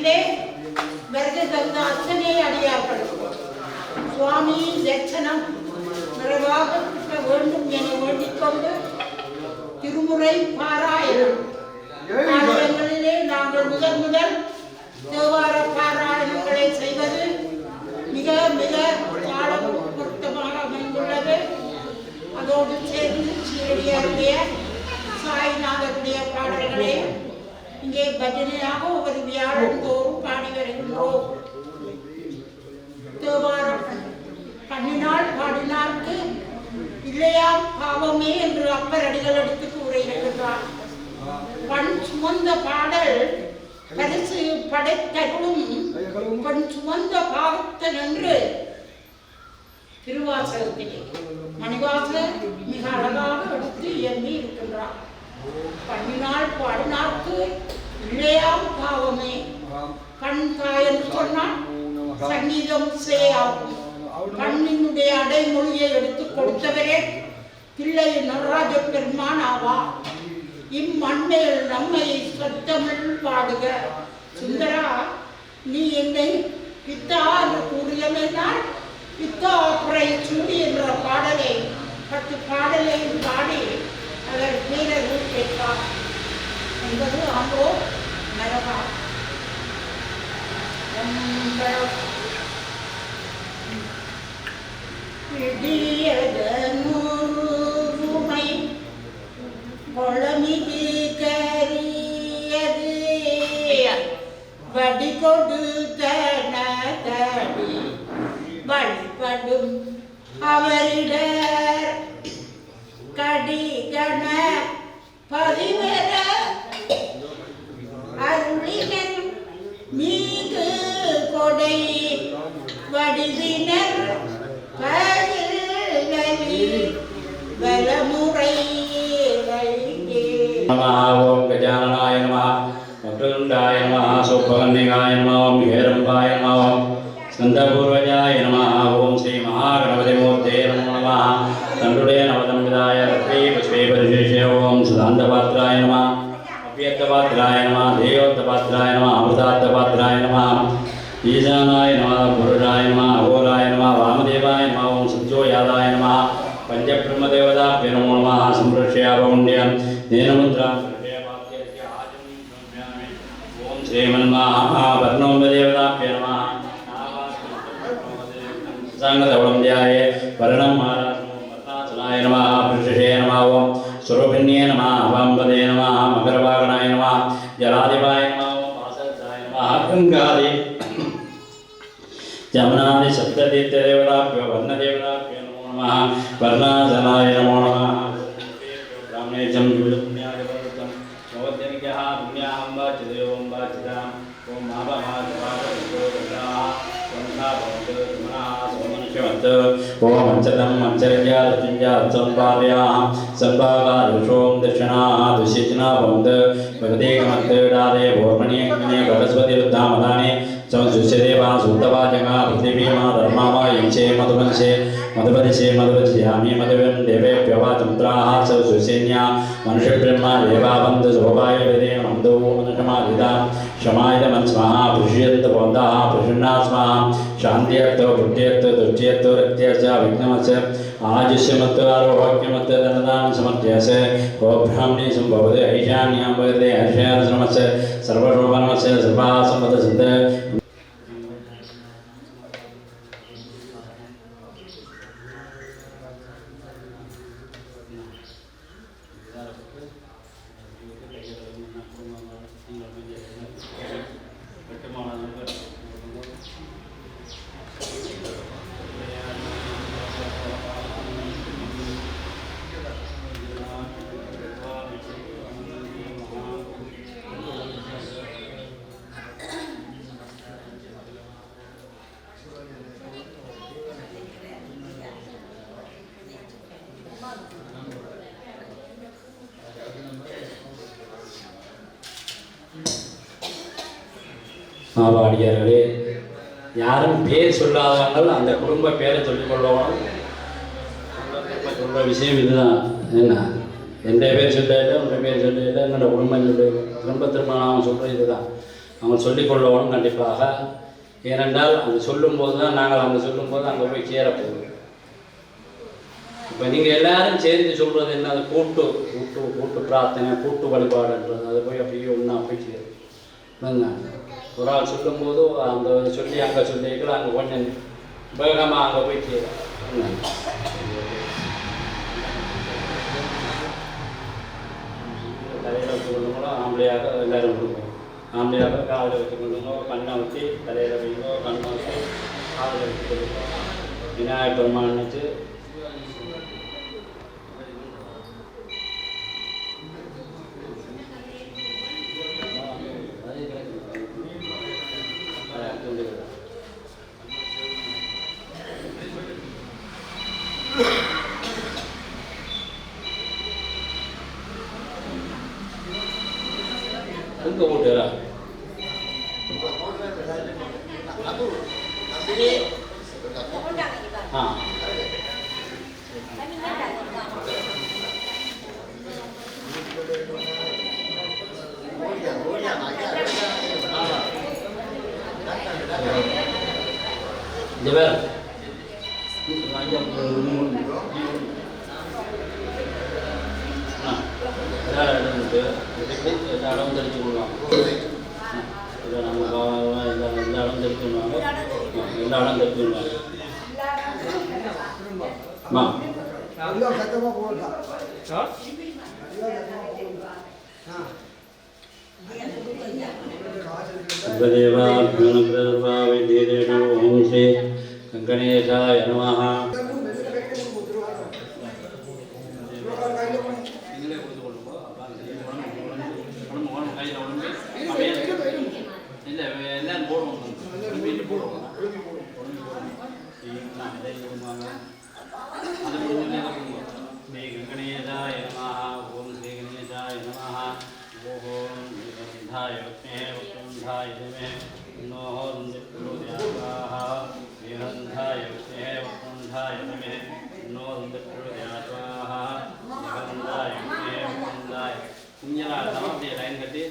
திருக்கோவிலிலே வருகை தந்த அத்தனை அடியார்களும் சுவாமி தரிசனம் நிறைவாக வேண்டும் என வேண்டிக் கொண்டு திருமுறை பாராயணங்களிலே நாங்கள் முதல் தேவார பாராயணங்களை செய்வது மிக மிக காலம் பொருத்தமாக அமைந்துள்ளது. அதோடு சேர்ந்து ஸ்ரீடியாருடைய சாய்நாதருடைய பாடல்களை இங்கே பஜனையாக ஒவ்வொரு வியாழன் தோறும் பாடி வருகின்றோம். தேவாரம் பண்ணினால் பாடினார்க்கு இல்லையா பாவமே என்று அப்பர் அடிகள் எடுத்து கூறுகின்றார். பண் சுமந்த பாடல் பரிசு படைத்தருளும் பண் சுமந்த பாவத்தன் என்று திருவாசகத்திலே மணிவாசகர் மிக அழகாக எடுத்து இயங்கி இருக்கின்றார். பண்ணினால் பாடினார்க்கு இல்லையாம் பாவமே கண் தாயன் சொன்னால் சங்கீதம் ஆகும். கண்ணினுடைய அடைமொழியை எடுத்துக் கொடுத்தவரே பிள்ளை நடராஜ பெருமான் ஆவா. இம்மண்ணில் நம்மை சொத்தமிழ் பாடுக. சுந்தரா, நீ என்னை பித்தா என்று கூறியமைனால் பித்தா புரை சூடி என்ற பாடலை 10 பாடலையும் பாடி அவர் வீரர்கள் கேட்பார் என்பது அங்கோ மரபா. நூறுமை கொளமிது கரியது வடி கொடுத்த நடி வழிபடும் அவரிடர் கடிகண பதிவர அருளினன் மீது கொடை வடிவினர் வலமுறை. ஓம் கஜானனாய நமः, வக்ரதுண்டாய நமः, சூப்பகன்னிகாய நமः, ஓம் ஹேரம்பாய நமः, ஓம் ஸ்கந்தபூர்வஜாய நமः, ஓம் ஸ்ரீ மகாகணபதிமூர்த்தே நமோ நமः. தன்னுடைய நவதம்பிதாய ரத்ரே புஷ்பே பரிசேஷே ஓம் சுதாந்தபாத்ராய நமः, அவ்யக்தபாத்ராய நமः, தேயோக்தபாத்ராய நமः, அமிர்தார்த்தபாத்ராய நமः, ஈசானாய நமः, புருஷாய நமः, அகோராய நமः, வாமதேவாய நமः, ஓம் சத்யோயாதாய நமः, பஞ்சபிரம்மதேவதாभ्यो नमो नमः. संप्रश्यापमुण्ड्यं नेनमुद्रां प्रक्षेपाद्यस्य आजं ब्रह्म्यामि. ओम श्रीमन्महावर्णोमदेवताभ्यो नमः. सांगतवलं ध्याये वर्णं महाराजं वर्णाचलाय नमः, पृष्ठे नमः, ओम स्वरूपिण्ये नमः, वामपदे नमः, मकरवागणाय नमः, जलाधिपाय नमः, ओम वासदाय नमः, गंगादि जमुनादि सप्ततीर्थदेवताभ्यो वर्णदेवताभ्यो वर्णाचलाय नमो नमः. ब्राह्मणेजं पुण्याय वर्तं नवद्यनिकः पुण्याहं वाचिदेवं वाचिदाम्. ओम ओम अंचतं अंचर्या रचिंजा संभाव्याः संभागारुषों दर्शनाः दुष्यजना भवन्त भगते कमन्तेडादे भोर्मणि अग्ने सरस्वती रुद्धामदाने संसुष्यदेवा सुतवाचका पृथिवीमा धर्मामा यंशे मधुवंशे मधुपदिशे मधुपदिश्यामि मधुवं देवेभ्यवाचमुद्राः संसुष्यन्या मनुष्यब्रह्मा देवावन्त शोभाय वेदे नमदो मनसमाधिता शमायतमन्स्महा पुष्यन्त भवन्तः प्रसन्ना स्मः. शान्त्यर्थ पुण्यर्थ तुष्ट्यर्थ रक्त्यर्थ विघ्नमस्य आजुष्यमत्त आरोग्यमत्त धनदान समर्थ्यस्य गोब्राह्मणे संभवते ऐशान्यां भवते हर्षाश्रमस्य सर्वशोभनमस्य सर्वाः सम्पदसिद्ध. மாவாடியார்களே, யாரும் பேர் சொல்லாதவங்கள் அந்த குடும்ப பேரை சொல்லிக்கொள்ளவும் சொல்கிற விஷயம் இதுதான். என்ன எந்த பேர் சொல்லல, உங்கள் பேர் சொல்லல, என்னோட குடும்பம் சொல்லல, திரும்ப திரும்ப நான் சொல்கிற இதுதான். அவங்க சொல்லிக்கொள்ளவும் கண்டிப்பாக. ஏனென்றால் அங்கே சொல்லும்போது தான் நாங்கள் அங்கே சொல்லும்போது அங்கே போய் சேரப்போகுது. இப்போ நீங்கள் எல்லாரும் சேர்ந்து சொல்கிறது என்ன, அது கூட்டு கூட்டு கூட்டு பிரார்த்தனை, கூட்டு வழிபாடுன்றது. அது போய் அப்படியே ஒன்றா போய் சேரும். ஒரு ஆள் சொல்லும்போது அந்த சொல்லி அங்கே சொல்லிக்கலாம், அங்கே கொஞ்சம் வேகமாக அங்கே போய் சேரும். தலையில் வச்சு கொள்ளுங்களோ, ஆம்பளையாக எல்லோரும் கொடுக்கும். ஆம்பளையாக காலில் வச்சு கொள்ளுங்கோ, கண்ணை வச்சு தலையில் வைங்கோ, கண்ணை வச்சு காலில் வச்சு கொள்ளுங்கோ. விநாயகர் பெருமான் நினச்சி உங்க ஓட்டுறா இந்த வேற இடம் தெரிஞ்சு கொள்வாங்க. இதை நம்ம எல்லா இடம் தெரிஞ்சுடுவாங்க, எல்லா இடம் தெரிஞ்சுடுவாங்க. ஓம் ஸ்ரீ கணேசாய நமஹ. லைன் கட்டி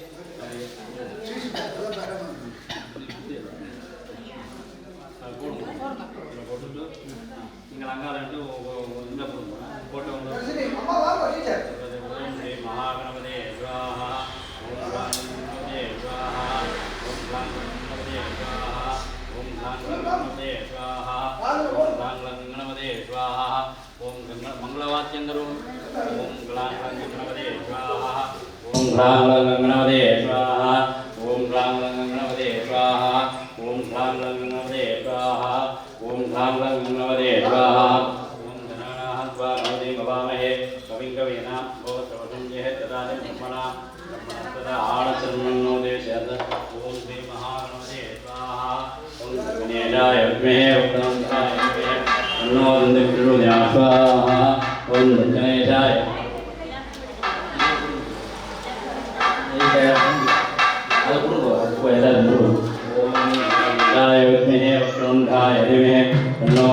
போட்டுட்டு நீங்கள் அங்காளன்ட்டு இந்த போட்டு வந்து ஓம் ஸ்ரீ மகாகணபதே ஸ்வாஹா, ஓம் கணபதே ஸ்வாஹா, ஓம் கணபதே ஸ்வாஹா, ஓம் கணபதே ஸ்வாஹா, ஓம் கணபதே ஸ்வாஹா, ஓம் மங்களவாத்தியந்தரும் ஓம் கணபதே ஸ்வாஹா, ஓம் கணபதே ஸ்வாஹா, ஓம் கணபதே ஸ்வாஹா, ஓம் கணபதே ஸ்வாஹா, ஓம் கணபதே ஸ்வாஹா. ஓம் கணநாத்வா கணபதே பவாமஹே கவிம் கவீனாம் கோத்ரவசம் ஜெயத் ததானி பிரம்மணா ததா ஆனசர்மன்னோ தேசயத். ஓம் ஸ்ரீ மகாகணபதே ஸ்வாஹா, ஓம் கணேசாய வித்மஹே வக்ரதுண்டாய தீமஹி தன்னோ தந்தி பிரச்சோதயாத். ஸ்வாஹா. ஓம் கணேசாய அது கொடுங்க எல்லாரும் கொடுங்க. ஓம் கணேசாய வித்மஹே வக்ரதுண்டாய தீமஹி தன்னோ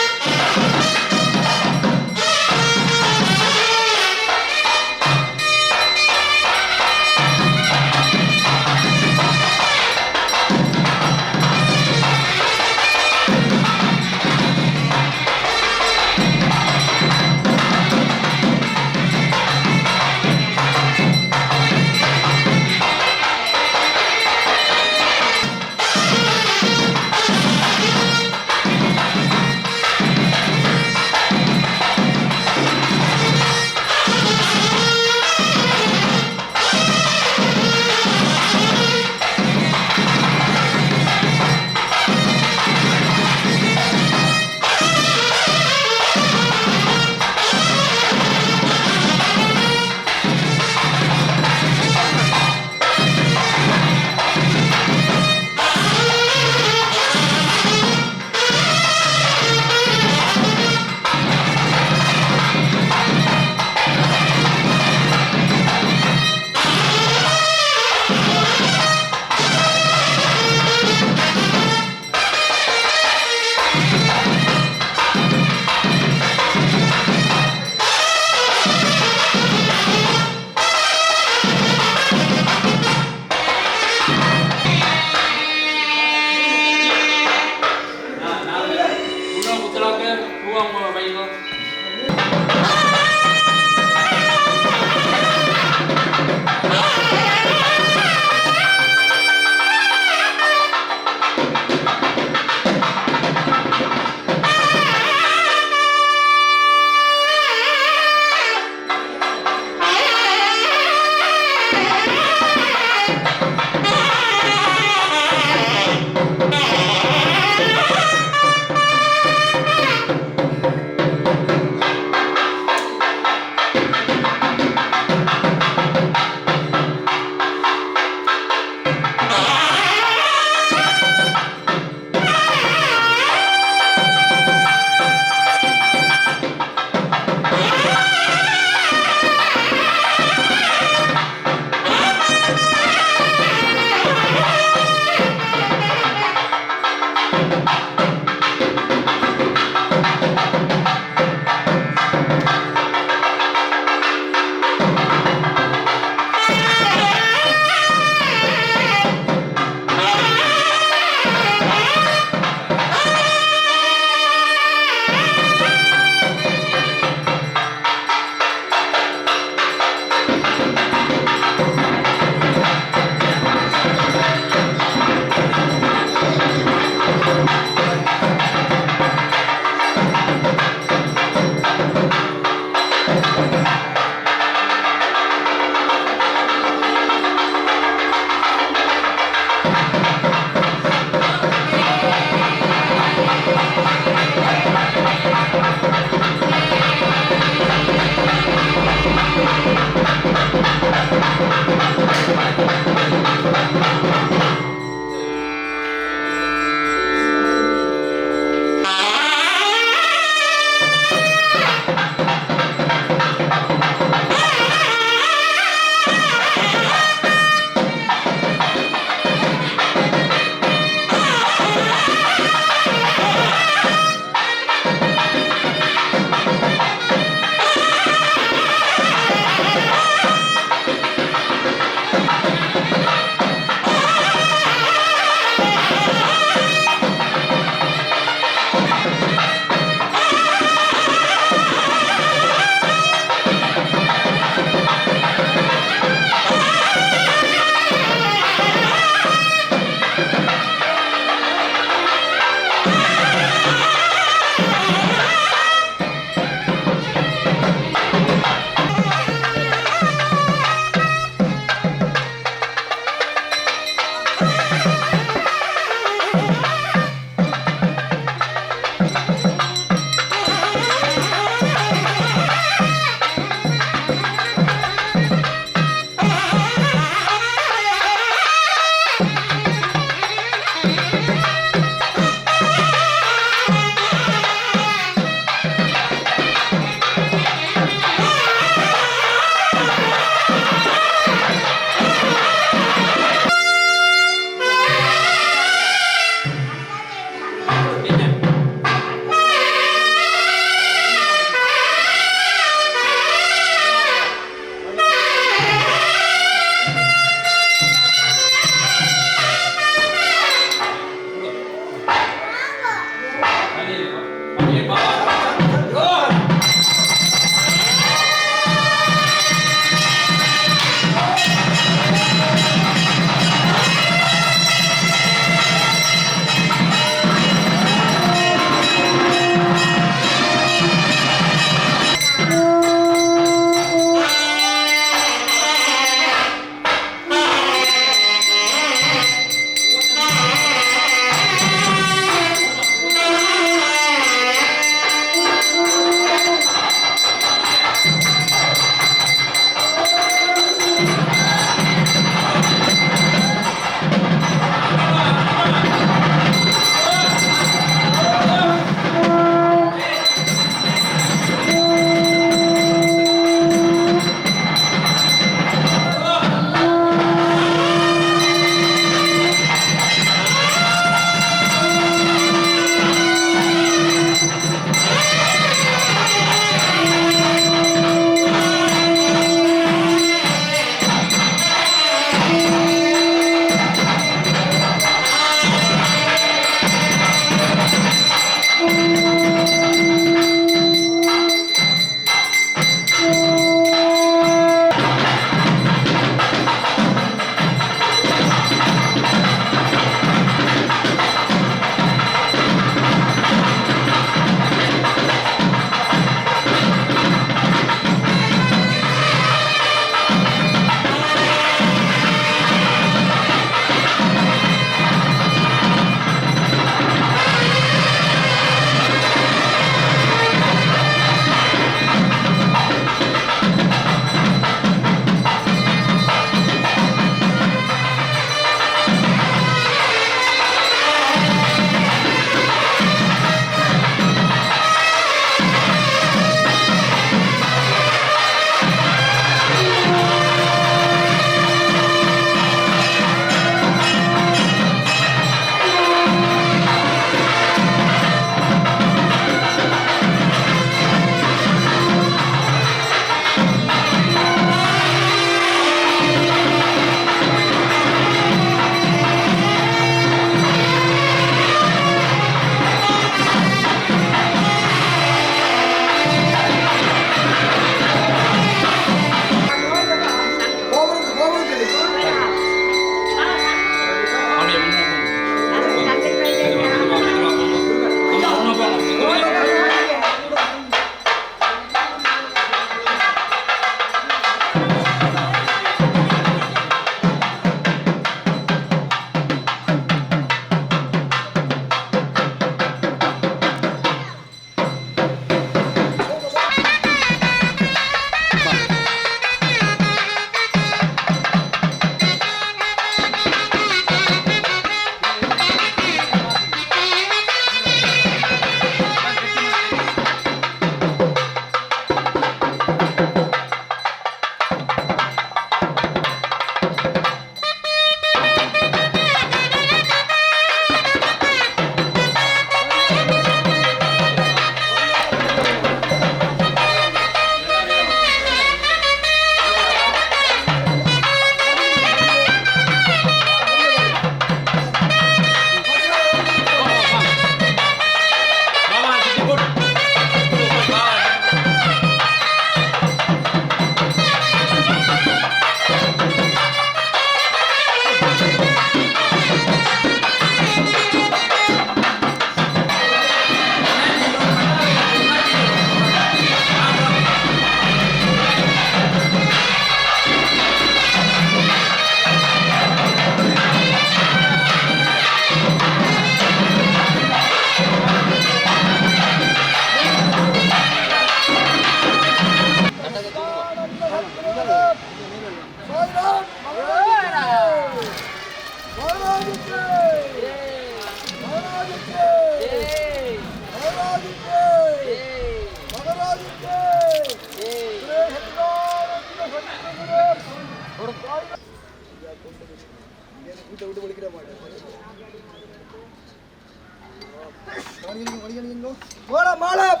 மேளம் மேளம்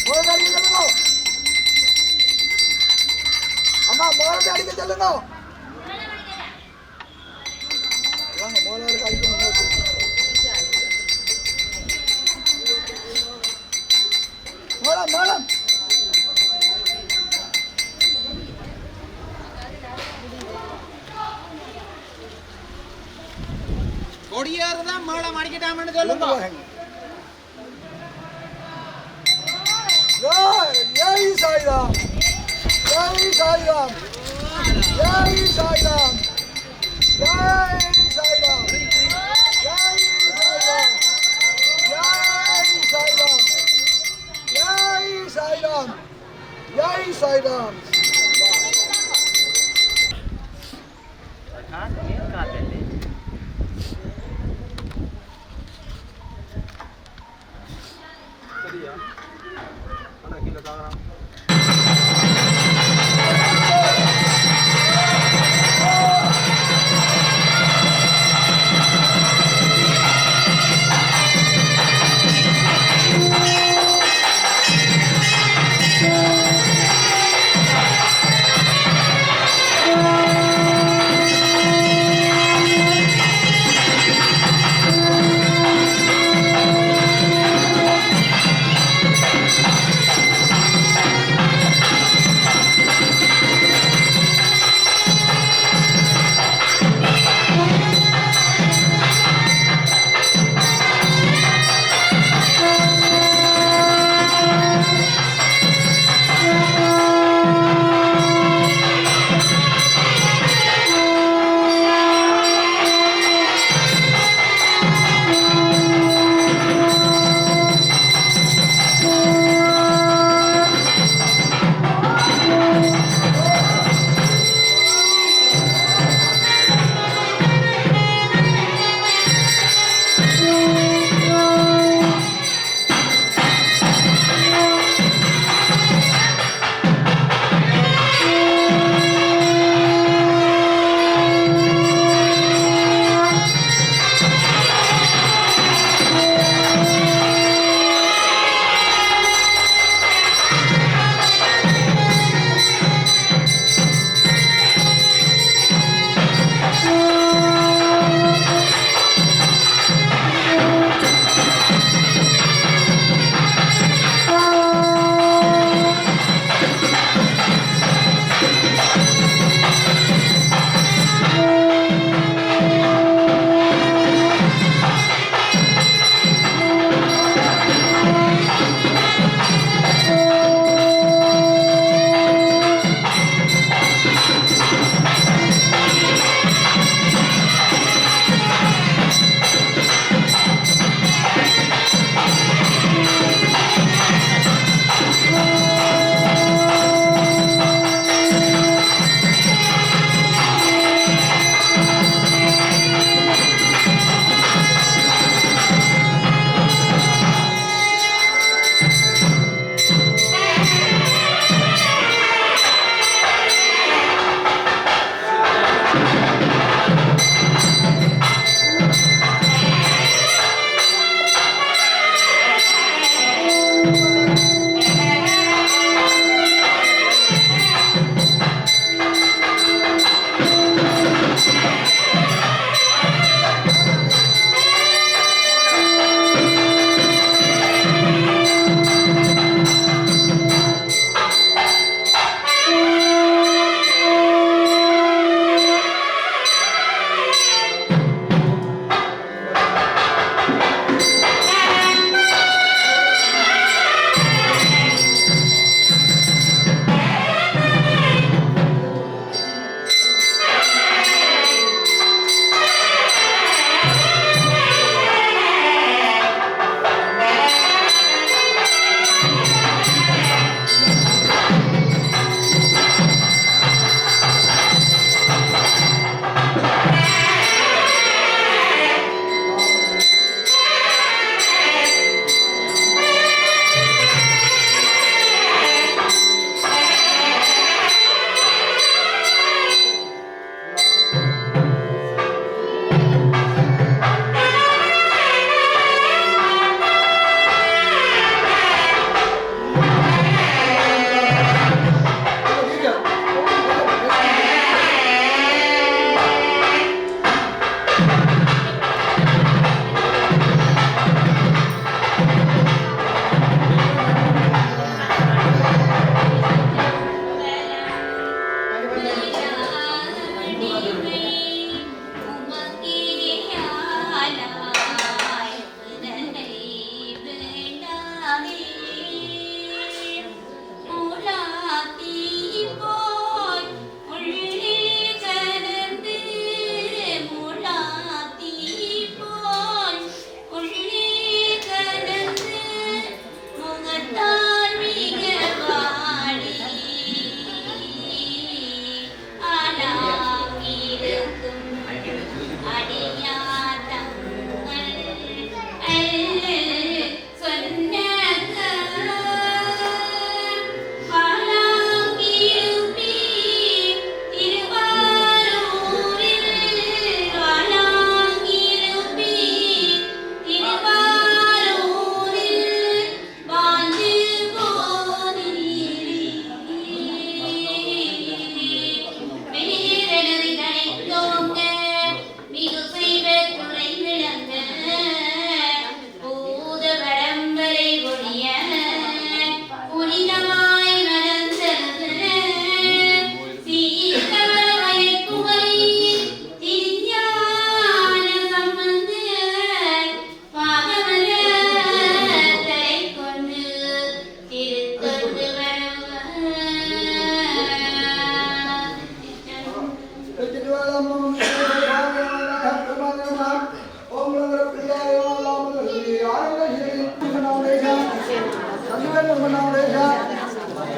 மேளம் அடிக்க சொல்லுங்க அம்மா மேளத்தை அடிக்க சொல்லுங்க வாங்க மேளம் அடிக்கணும் மேளம் மேளம் கொடியாறு தான் மேளம் அடிக்கட்டாமன்னு சொல்லுங்க ஜெய் சாய்ராம் ஜெய் சாய்ராம் ஜெய் சாய்ராம் ஜெய் சாய்ராம் ஜெய் சாய்ராம் ஜெய் சாய்ராம் ஜெய் சாய்ராம் ஜெய் சாய்ராம்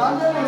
Yo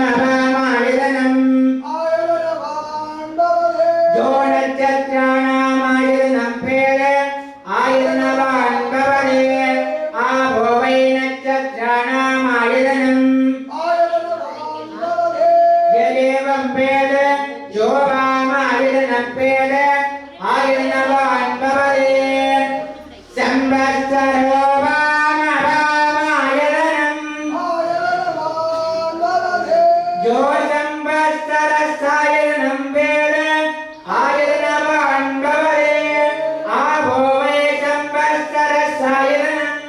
நட்சத்திராணாமபாமாயுதனம் யோ நட்சத்திராணாமாயுதனம் பேர ஆயுதனவான் பவனே ஆபோவை நட்சத்திராணாமாயுதனம் யதேவம் பேர யோவாமாயுதனம் பேர ஆயுதனவான் பவனே சம்பத்சரோ யோ சம்பத்சரசாயனம் வேத ஆயதனவான் பவரே ஆபோவை சம்பத்சரசாயனம்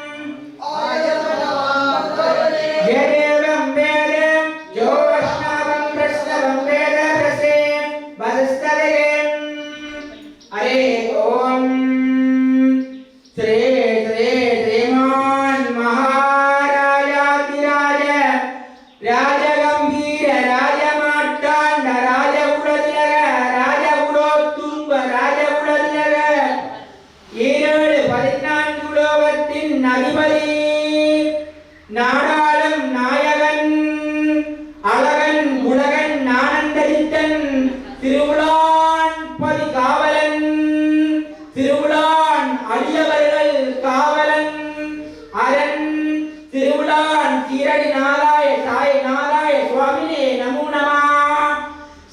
யதேவம் வேத யோ வைஷ்ணவம் பிரஸ்னவம் வேத பிரசே வதஸ்ததேம் ஹரே ஓம் ஸ்ரீ ஸ்ரீ ஸ்ரீமான் மகாராஜாதிராஜ ராஜகம்பீர ராஜமாட்டாண்ட ராஜகுலதிலக ராஜகுலோத்துங்க ராஜகுலதிலக 7-14 லோகத்தின் அதிபதி நாடாளும் நாயகன் அழகன் உலகன் ஆனந்தரித்தன் திருவுளான் பதி காவலன் திருவுளான் அடியவர்கள் காவலன் அரண் திருவுளான் சீரடி நாராய சாய் நாராய சுவாமினே நமோ நமः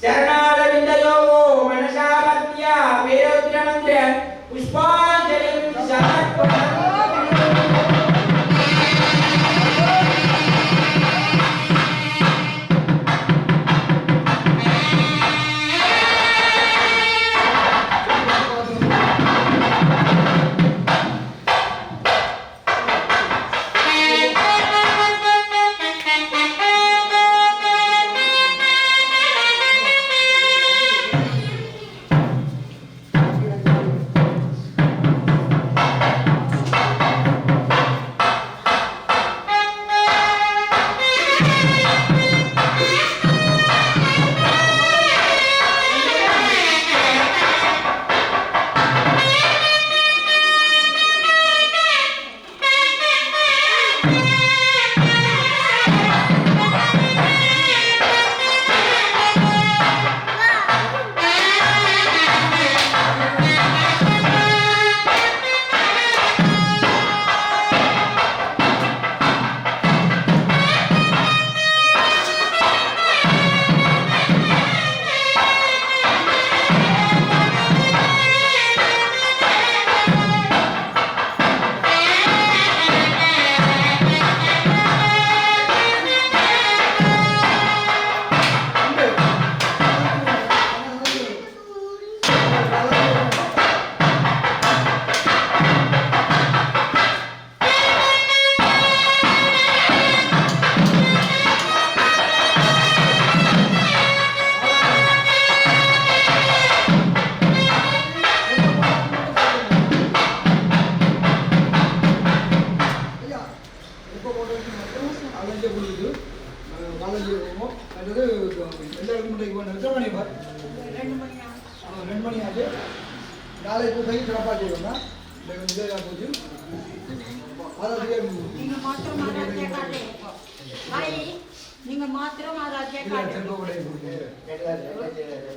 சரணாரவிந்தயோ மனசாபத்யா வேரோத்திர மந்திர புஷ்பாஞ்சலிம் சமர்ப்பயாமி. நாளை பூஜைக்கு சிறப்பாக செய்வோம்னா போச்சு நீங்க மாத்திரம்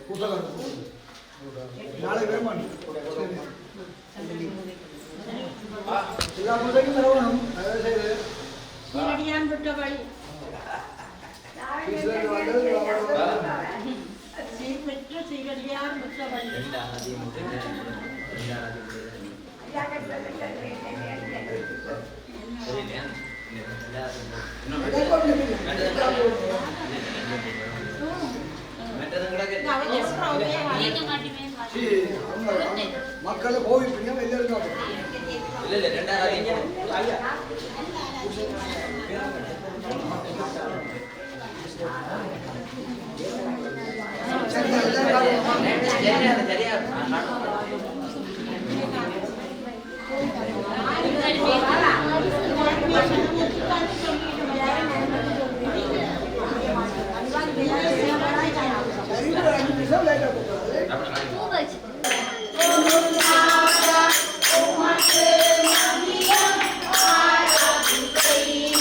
புத்தகம் நாளை வேறுமாண்டி எல்லா பூஜைக்கும் தரவணும் சீரடியான் விட்ட வழி பெற்று சீரடியான் விட்ட வழி மக்களை கோவிப்பீங்க எல்லாருக்கும்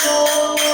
Oh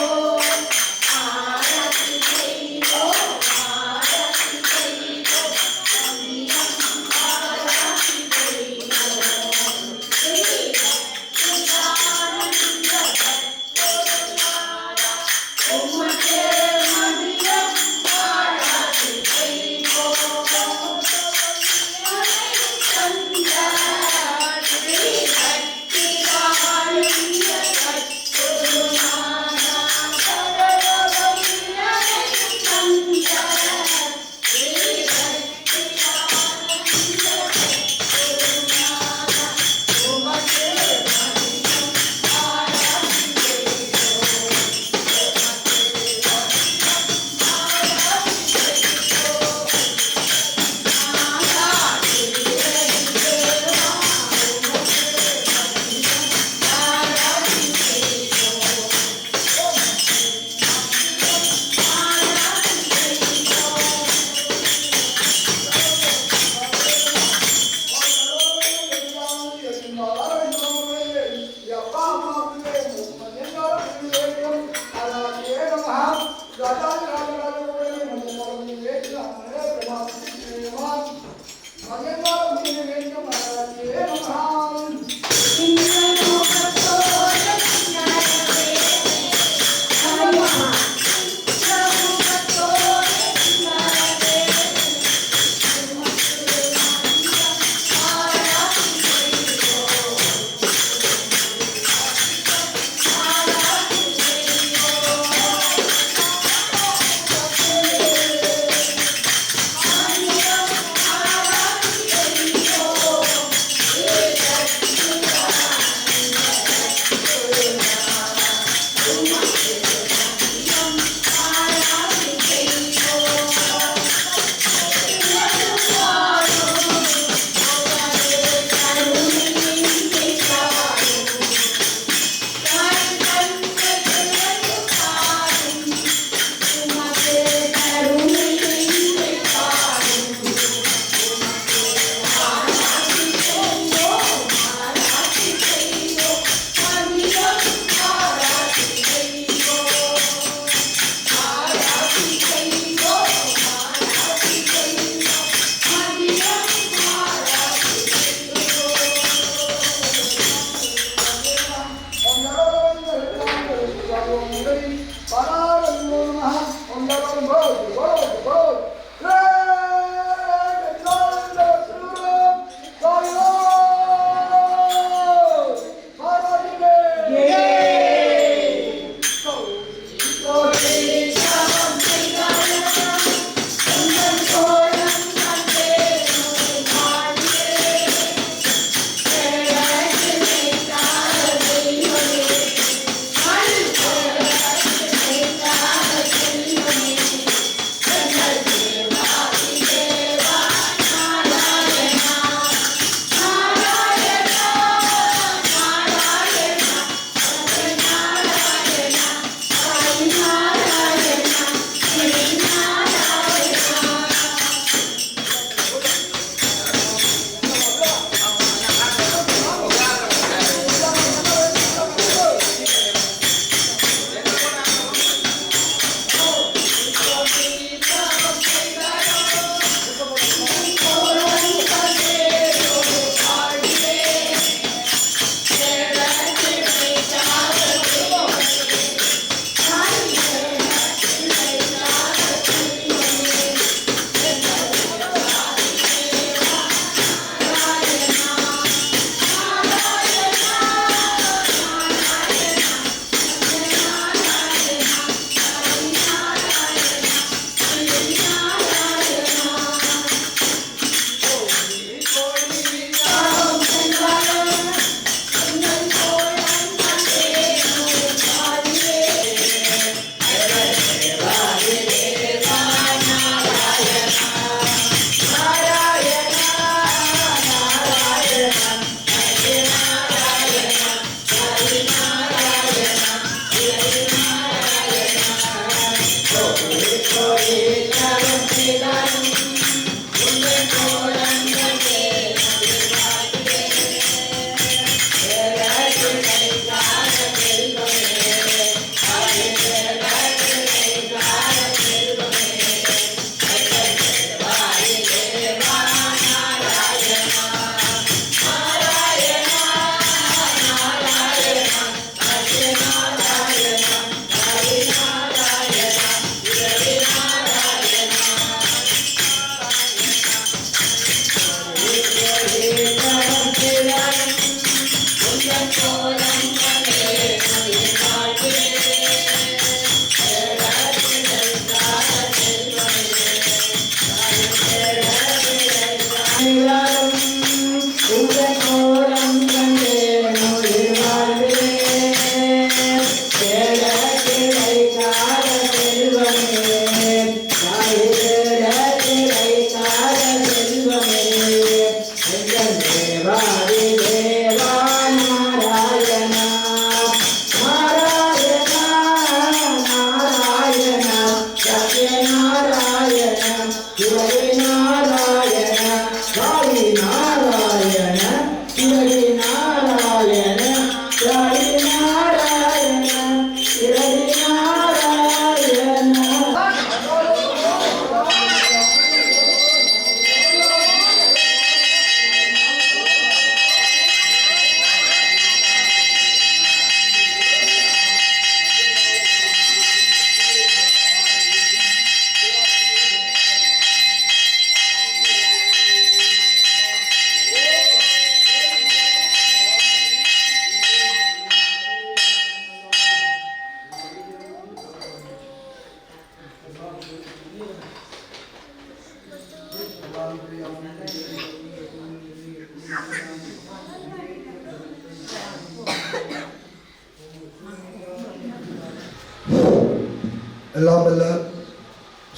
எல்லாம் வல்ல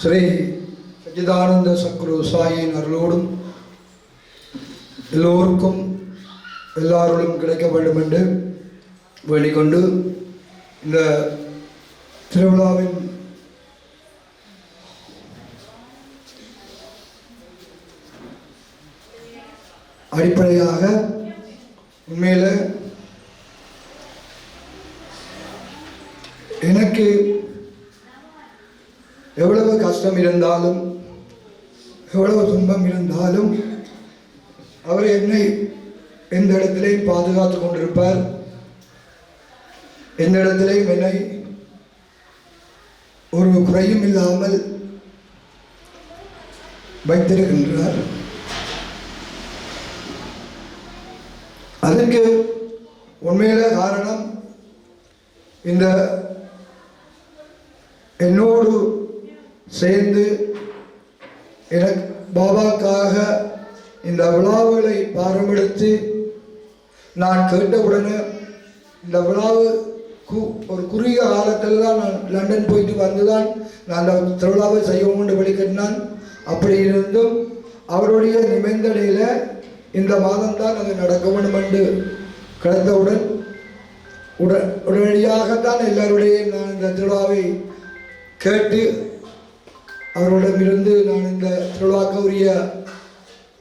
ஸ்ரீ சச்சிதானந்த சத்குரு சாயின் அருளோடும் எல்லோருக்கும் எல்லாரோடும் கிடைக்க வேண்டும் என்று வேண்டிக்கொண்டு இந்த திருவிழாவின் அடிப்படையாக உண்மையில் எனக்கு எவ்வளவு கஷ்டம் இருந்தாலும் எவ்வளவு துன்பம் இருந்தாலும் அவர் என்னை எந்த இடத்திலையும் பாதுகாத்து கொண்டிருப்பார். எந்த இடத்திலையும் என்னை ஒரு குறையும் இல்லாமல் வைத்திருக்கின்றார். அதற்கு உண்மையில காரணம் இந்த என்னோடு சேர்ந்து எனக்கு பாபாக்காக இந்த விழாவுகளை பாரம்பெடுத்து நான் கேட்டவுடனே இந்த விழாவுக்கு ஒரு குறுகிய காலத்தில் தான் நான் லண்டன் போயிட்டு வந்து தான் நான் அந்த திருவிழாவை செய்வோம் என்று வெளிக்கட்டினான். அப்படி இருந்தும் அவருடைய நிபந்தனையில் இந்த மாதம்தான் அது நடக்க வேண்டும் என்று கிடைத்தவுடன் உடனடியாகத்தான் எல்லாருடைய நான் இந்த திருவிழாவை கேட்டு அவர்களிடமிருந்து நான் இந்த திருவிழாக்கு உரிய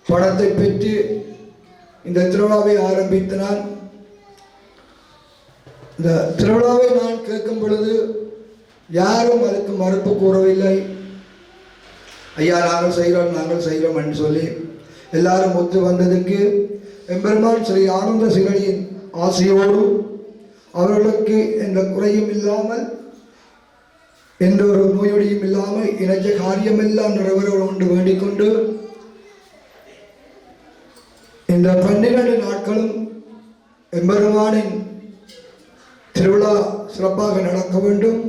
பணத்தை பெற்று இந்த திருவிழாவை ஆரம்பித்தனால் இந்த திருவிழாவை நான் கேட்கும் பொழுது யாரும் அதுக்கு மறுப்பு கூறவில்லை. ஐயா நாங்கள் செய்கிறோம் என்று சொல்லி எல்லாரும் ஒத்து வந்ததுக்கு எம்பெருமான் ஸ்ரீ ஆனந்த சிகடியின் ஆசையோடு அவர்களுக்கு எந்த குறையும் இல்லாமல் எந்த ஒரு நோயொடியும் இல்லாமல் இணைச்ச காரியமெல்லாம் நிறைவேறும் என்று வேண்டிக் கொண்டு இந்த 12 நாட்களும் எம்பெருமானின் திருவிழா சிறப்பாக நடக்க வேண்டும்.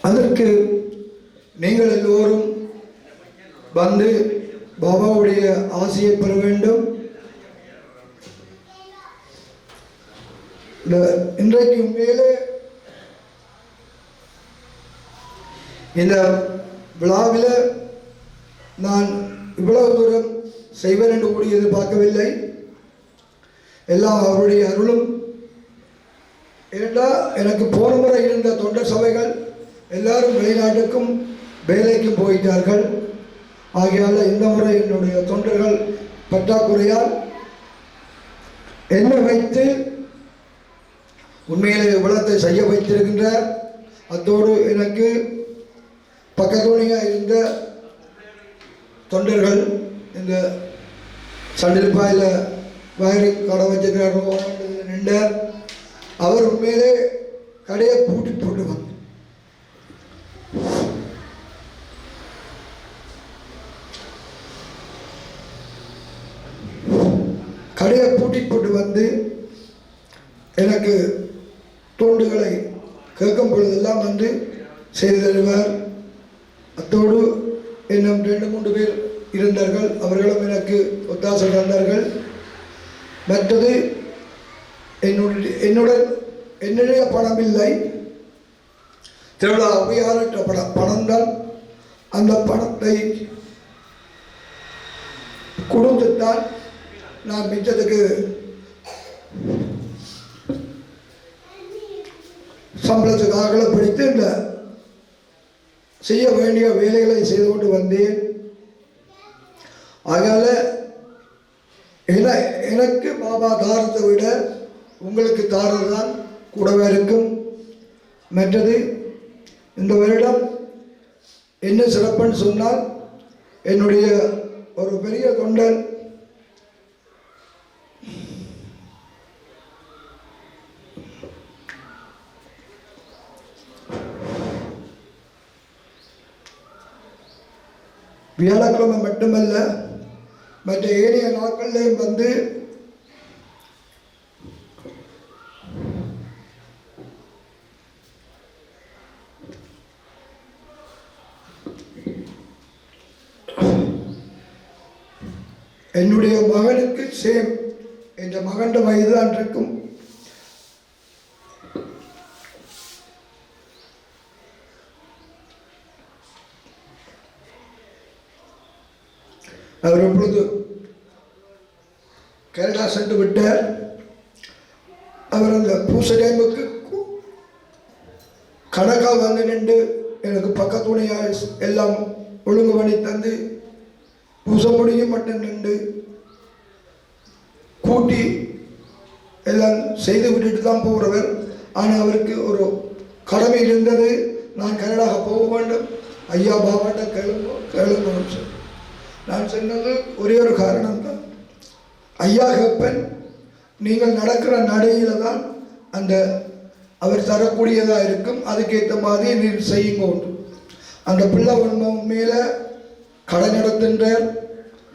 அதற்கு நீங்கள் எல்லோரும் வந்து பாபாவுடைய ஆசையை பெற வேண்டும். இன்றைக்கு உண்மையிலே இந்த விழாவில் நான் இவ்வளவு தூரம் செய்வேன் என்று கூடி எதிர்பார்க்கவில்லை. எல்லாம் அவருடைய அருளும். ஏனென்றால் எனக்கு போன முறை இருந்த தொண்டர் சபைகள் எல்லாரும் வெளிநாட்டுக்கும் வேலைக்கும் போயிட்டார்கள். ஆகையால் இந்த முறை என்னுடைய தொண்டர்கள் பற்றாக்குறையால் என்னை வைத்து உண்மையிலே விளத்தை செய்ய வைத்திருக்கின்றார். அத்தோடு எனக்கு பக்கத்தோணியாக இருந்த தொண்டர்கள் இந்த சண்டில்பாயில் வயரிங் கடை வச்சுக்கிறார் நின்றார். அவர் உண்மையிலே கடையை பூட்டி போட்டு வந்து எனக்கு தோண்டுகளை கேட்கும் பொழுதெல்லாம் வந்து செய்து தருவார். அத்தோடு இன்னும் 2-3 பேர் இருந்தார்கள். அவர்களும் எனக்கு ஒத்தாசை தந்தார்கள். மற்றது என்னுடைய பணம் இல்லை, திருவிழா உபயோகற்ற பணம் தான். அந்த பணத்தை கொடுத்துத்தான் நான் மிச்சத்துக்கு சம்பளத்துக்கு அகலப்படுத்தி இந்த செய்ய வேண்டிய வேலைகளை செய்து கொண்டு வந்தேன். அதனால எனக்கு பாபா தாரத்தை விட உங்களுக்கு தாரது தான் கூடவே இருக்கும். மற்றது இந்த வருடம் என்ன சிறப்புன்னு சொன்னால், என்னுடைய ஒரு பெரிய தொண்டன் வியாழக்கிழமை மட்டுமல்ல மற்ற ஏனைய நாட்களிலும் வந்து என்னுடைய மகனுக்கு சேம் என்ற மகன் வயது தான் இருக்கும். அவர் எப்பொழுது கேரளா சென்று விட்டார். அவர் அந்த பூசை டைமுக்கு கணக்காக வந்து நின்று எனக்கு பக்கத்துணையாக எல்லாம் ஒழுங்கு பண்ணி தந்து பூசை முடியும் மட்டும் நின்று கூட்டி எல்லாம் செய்து விட்டுட்டு தான் போகிறவர். ஆனால் அவருக்கு ஒரு கடமை இருந்தது, நான் கனடாக போக வேண்டும், ஐயா பாபாட்ட கேளுங்க. நான் சொன்னது ஒரே ஒரு காரணம்தான், ஐயா கேப்பன் நீங்கள் நடக்கிற நடையில தான் அந்த அவர் தரக்கூடியதாக இருக்கும், அதுக்கேற்ற மாதிரி நீர் செய்யுங்க. அந்த பிள்ளை மேலே கடை நடத்துன்றார்.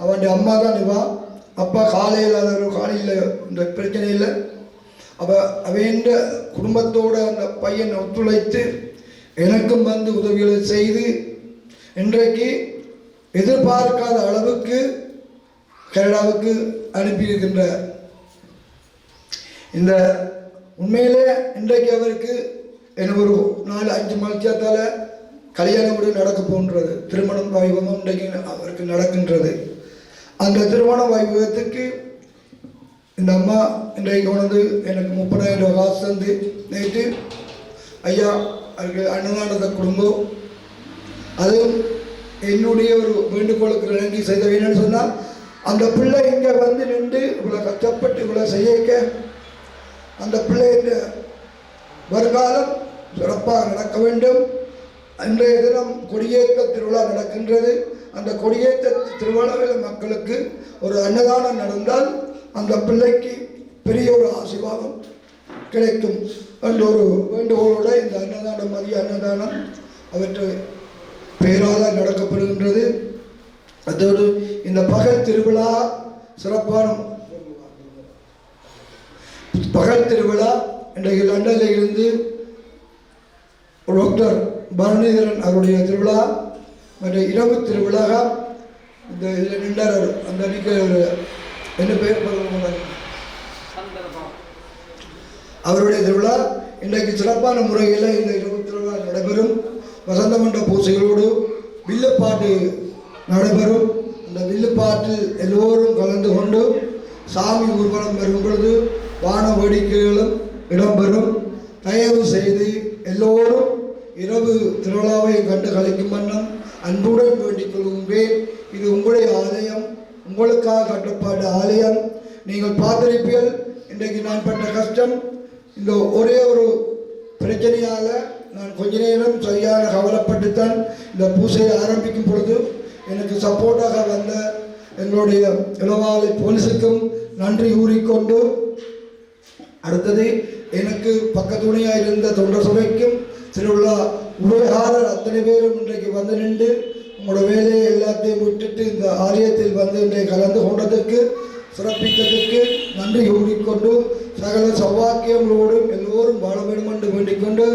அவன் அம்மா தான் இவா, அப்பா காலையில் ஒரு காலையில் இந்த பிரச்சனை இல்லை. அவன் குடும்பத்தோடு அந்த பையன் ஒத்துழைத்து எனக்கும் வந்து உதவிகளை செய்து இன்றைக்கு எதிர்பார்க்காத அளவுக்கு கனடாவுக்கு அனுப்பியிருக்கின்றார். இந்த உண்மையிலே இன்றைக்கு அவருக்கு எனக்கு ஒரு 4-5 மாதத்தால் கல்யாண வீடு நடக்க போன்றது, திருமணம் வைபவம் இன்றைக்கு அவருக்கு நடக்கின்றது. அந்த திருமண வைபவத்துக்கு இந்த அம்மா இன்றைக்கு கொண்டு எனக்கு 30,000 ரூபா காசு தந்து நேற்று ஐயா அதுக்கு அன்னதானத்தை கொடுங்கோ. அதுவும் என்னுடைய ஒரு வேண்டுகோளுக்கு இறங்கி செய்த வேணும்னு சொன்னால், அந்த பிள்ளை இங்கே வந்து நின்று இவ்வளோ கஷ்டப்பட்டு இவ்வளோ செய்யக்க அந்த பிள்ளையின் வருங்காலம் சிறப்பாக நடக்க வேண்டும். அன்றைய தினம் கொடியேற்ற திருவிழா நடக்கின்றது. அந்த கொடியேற்ற திருவிழாவில் மக்களுக்கு ஒரு அன்னதானம் நடந்தால் அந்த பிள்ளைக்கு பெரிய ஒரு ஆசீர்வாதம் கிடைக்கும் என்ற ஒரு வேண்டுகோளோடு இந்த அன்னதானம் மதிய அன்னதானம் அவற்றை பெயரால் நடக்கப்படுகின்றது. அதோடு இந்த பகல் திருவிழா சிறப்பான பகல் திருவிழா இன்றைக்கு லண்டனில் இருந்து டாக்டர் பரணிதரன் அவருடைய திருவிழா மற்ற இரவு திருவிழா இந்த இதில் நின்றார். அந்த அன்றைக்கு ஒரு என்ன பெயர் அவருடைய திருவிழா இன்றைக்கு சிறப்பான முறையில் இந்த இரவு திருவிழா நடைபெறும். வசந்த மண்ட பூசைகளோடு வில்லுப்பாட்டு நடைபெறும். அந்த வில்லுப்பாட்டில் எல்லோரும் கலந்து கொண்டு சாமி ஊர்வலம் வரும் பொழுது வான வேடிக்கைகளும் இடம்பெறும். தயவு செய்து எல்லோரும் இரவு திருவிழாவை கண்டு கழிக்கும் வண்ணம் அன்புடன் வேண்டிக் கொள்கின்றேன். இது உங்களுடைய ஆலயம், உங்களுக்காக கட்டப்பட்ட ஆலயம். நீங்கள் பார்த்திருப்பீர்கள் இன்றைக்கு நான் பட்ட கஷ்டம். இந்த ஒரே ஒரு பிரச்சனையால் நான் கொஞ்ச நேரம் சரியான கவலைப்பட்டுத்தான் இந்த பூசையை ஆரம்பிக்கும் பொழுது எனக்கு சப்போர்ட்டாக வந்த எங்களுடைய இளவாலை போலீஸுக்கும் நன்றி கூறிக்கொண்டு, அடுத்தது எனக்கு பக்கத்துணையாக இருந்த தொண்டர் சபைக்கும் திருவிழா உபகாரர் அத்தனை பேரும் இன்றைக்கு வந்து நின்று உங்களோட வேலையை எல்லாத்தையும் விட்டுட்டு இந்த ஆலயத்தில் வந்து இன்றைக்கு கலந்து கொண்டதற்கு சிறப்பித்ததற்கு நன்றி கூறிக்கொண்டு சகல சௌபாக்கியங்களோடும் எல்லோரும் வாழ வேண்டும் என்று வேண்டிக் கொண்டு